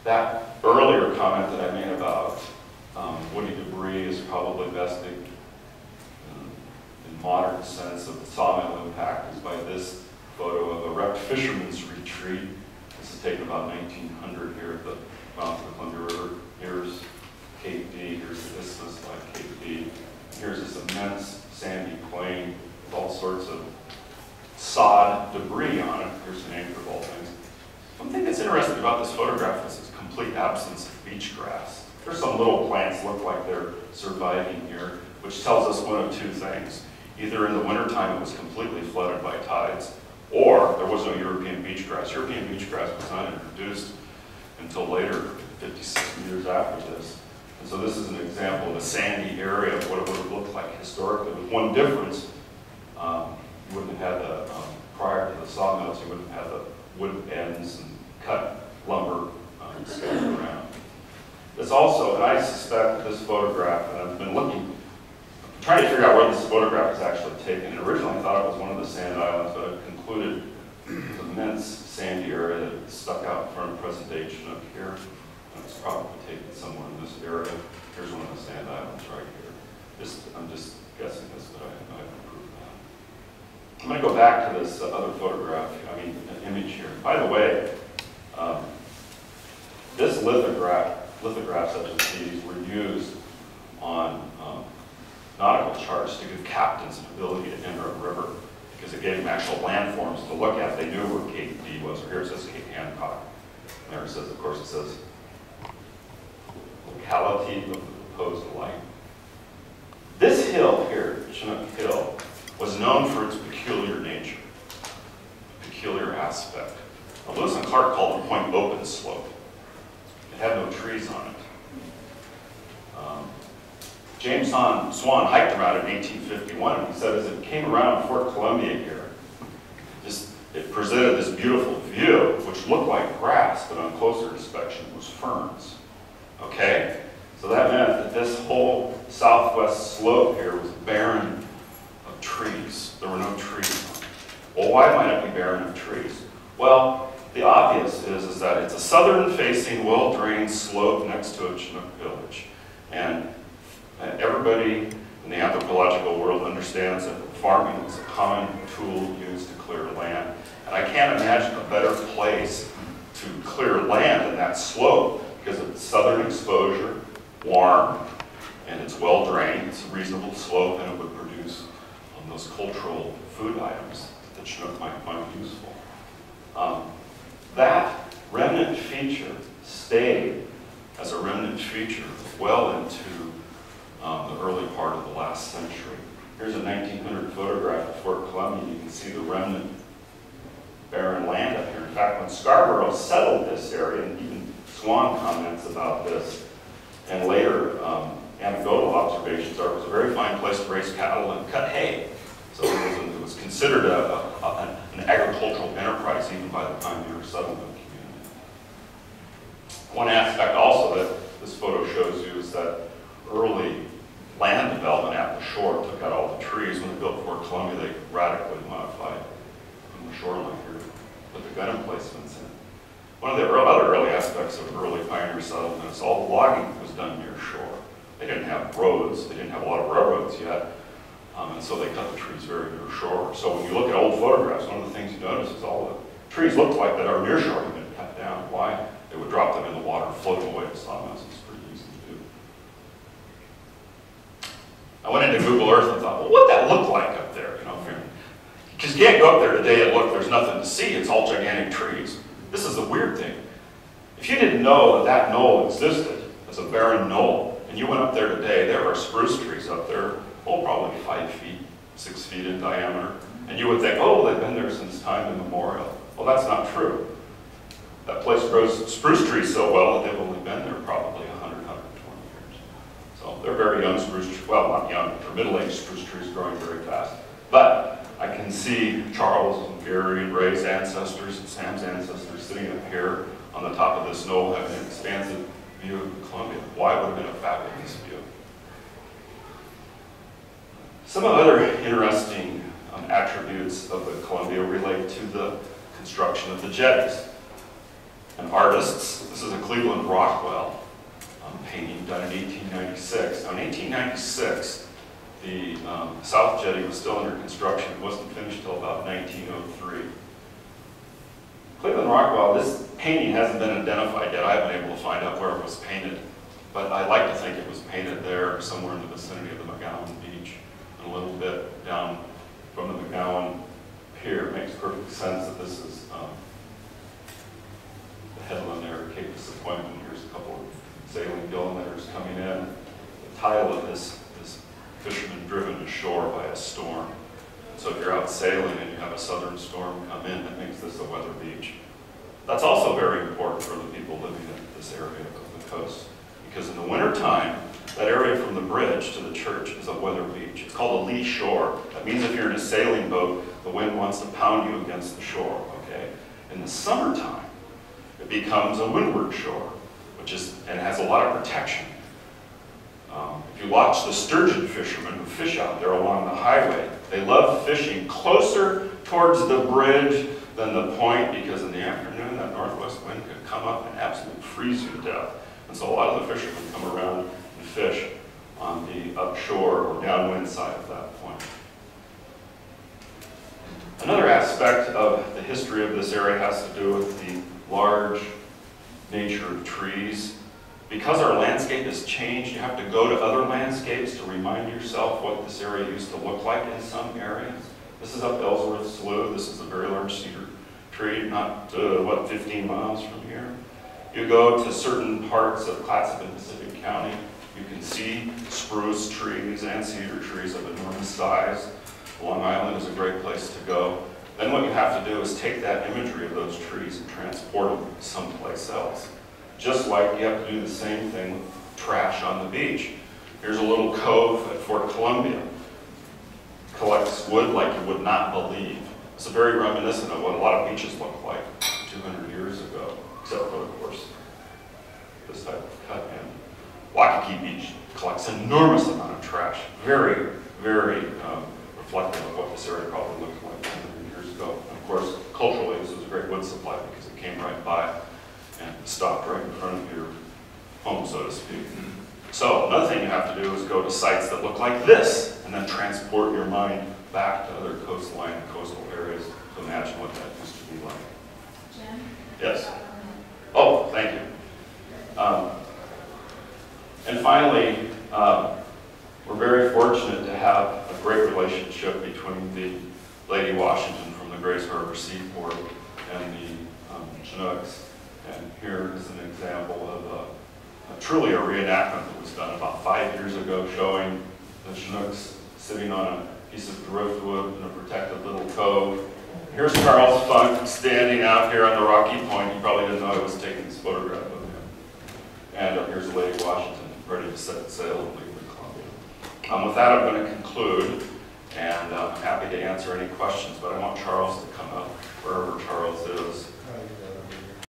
That earlier comment that I made about woody debris is probably best in modern sense of the sawmill impact is by this photo of a wrecked fisherman's retreat. This is taken about 1900 here at the mouth of the Columbia River. Here's Cape D, here's the isthmus like Cape D. Here's this immense sandy plain with all sorts of sod debris on it. Here's an anchor of all things. One thing that's interesting about this photograph is its complete absence of beach grass. There's some little plants look like they're surviving here, which tells us one of two things. Either in the wintertime it was completely flooded by tides, or there was no European beach grass. European beach grass was not introduced until later, 50, 60 years after this. And so this is an example of a sandy area of what it would have looked like historically, with one difference. You wouldn't have had the, prior to the sawmills, you wouldn't have had the wood ends and cut lumber scattered around. There's also, and I suspect that this photograph, and I've been looking, trying to figure out where this photograph is actually taken. And originally I thought it was one of the sand islands, but I've concluded it was an immense sandy area that stuck out in front of presentation up here. And it's probably taken somewhere in this area. Here's one of the sand islands right here. I'm just guessing this, but I haven't proved that. I'm going to go back to this other photograph, an image here. By the way, this lithographs such as these were used on nautical charts to give captains an ability to enter a river because it gave them actual landforms to look at. They knew where Cape D was, or here it says Cape Hancock. And there it says, of course, it says locality of the proposed light. This hill here, Chinook Hill, was known for its peculiar nature, peculiar aspect. Now, Lewis and Clark called the point open slope. It had no trees on it. James Swan hiked around in 1851, and he said as it came around Fort Columbia here, it presented this beautiful view, which looked like grass, but on closer inspection was ferns. Okay? So that meant that this whole southwest slope here was barren of trees. There were no trees on it. Well, why might it be barren of trees? Well, the obvious is that it's a southern-facing, well-drained slope next to a Chinook village. And everybody in the anthropological world understands that farming is a common tool used to clear land. And I can't imagine a better place to clear land than that slope because of its southern exposure, warm, and it's well-drained. It's a reasonable slope, and it would produce those cultural food items that Chinook might find useful. That remnant feature stayed as a remnant feature well into the early part of the last century. Here's a 1900 photograph of Fort Columbia. You can see the remnant barren land up here. In fact, when Scarborough settled this area, and even Swan comments about this, and later anecdotal observations are it was a very fine place to raise cattle and cut hay. So it was considered an agricultural enterprise even by the pioneer settlement community. One aspect also that this photo shows you is that early land development at the shore took out all the trees. When they built Fort Columbia, they radically modified the shoreline here, put the gun emplacements in. One of the other early aspects of early pioneer settlement is all the logging was done near shore. They didn't have roads, they didn't have a lot of railroads yet, and so they cut the trees very near shore. So when you look at old photographs, one of the things you notice is all the trees looked like that are near shore had been cut down. Why? They would drop them in the water, float them away to sawmills. It's pretty easy to do. I went into Google Earth and thought, well, what'd that look like up there? Because you can't go up there today and look, there's nothing to see, it's all gigantic trees. This is the weird thing. If you didn't know that that knoll existed as a barren knoll, and you went up there today, there are spruce trees up there, probably 5 feet, 6 feet in diameter, and you would think, oh, they've been there since time immemorial. Well, that's not true. That place grows spruce trees so well that they've only been there probably 100, 120 years. So they're very young spruce trees, well, not young, they're middle-aged spruce trees growing very fast. But I can see Charles and Gary and Ray's ancestors and Sam's ancestors sitting up here on the top of this knoll having an expansive view of Columbia. Why would have been a fabulous view? Some other interesting attributes of the Columbia relate to the construction of the jetties. and artists. This is a Cleveland Rockwell painting done in 1896. Now in 1896, the South Jetty was still under construction. It wasn't finished until about 1903. Cleveland Rockwell, this painting hasn't been identified yet. I haven't been able to find out where it was painted, but I like to think it was painted there somewhere in the vicinity of the McGowan Beach, and a little bit down from the McGowan Pier. It makes perfect sense that this is the headland there, Cape Disappointment. Here's a couple of sailing gillnets coming in. The title of this is Fishermen Driven Ashore by a Storm. So if you're out sailing and you have a southern storm come in, that makes this a weather beach. That's also very important for the people living in this area of the coast, because in the wintertime, that area from the bridge to the church is a weather beach. It's called a lee shore. That means if you're in a sailing boat, the wind wants to pound you against the shore, okay? In the summertime, it becomes a windward shore, and it has a lot of protection. If you watch the sturgeon fishermen who fish out there along the highway, they love fishing closer towards the bridge than the point, because in the afternoon that northwest wind could come up and absolutely freeze you to death. And so a lot of the fishermen come around and fish on the upshore or downwind side of that point. Another aspect of the history of this area has to do with the large nature of trees. Because our landscape has changed, you have to go to other landscapes to remind yourself what this area used to look like in some areas. This is up Ellsworth Slough. This is a very large cedar tree, not, 15 miles from here. You go to certain parts of Clatsop and Pacific County, you can see spruce trees and cedar trees of enormous size. Long Island is a great place to go. Then what you have to do is take that imagery of those trees and transport them someplace else. Just like you have to do the same thing with trash on the beach. Here's a little cove at Fort Columbia. Collects wood like you would not believe. It's very reminiscent of what a lot of beaches look like 200 years ago, except for, of course, this type of cut in. Waikiki Beach collects an enormous amount of trash. Very, very reflective of what this area probably looked like 200 years ago. And of course, culturally, this was a great wood supply because it came right by and stopped right in front of your home, so to speak. So another thing you have to do is go to sites that look like this, and then transport your mind back to other coastline and coastal areas to imagine what that used to be like. Jim? Yes? Oh, thank you. And finally, we're very fortunate to have a great relationship between the Lady Washington from the Grays Harbor Seaport and the Chinooks. And here is an example of truly a reenactment that was done about 5 years ago, showing the Chinooks sitting on a piece of driftwood in a protected little cove. Here's Charles Funk standing out here on the rocky point. You probably didn't know I was taking this photograph of him. And here's the Lady Washington, ready to set sail and leave the Columbia. With that, I'm going to conclude, and I'm happy to answer any questions, but I want Charles to come up, wherever Charles is.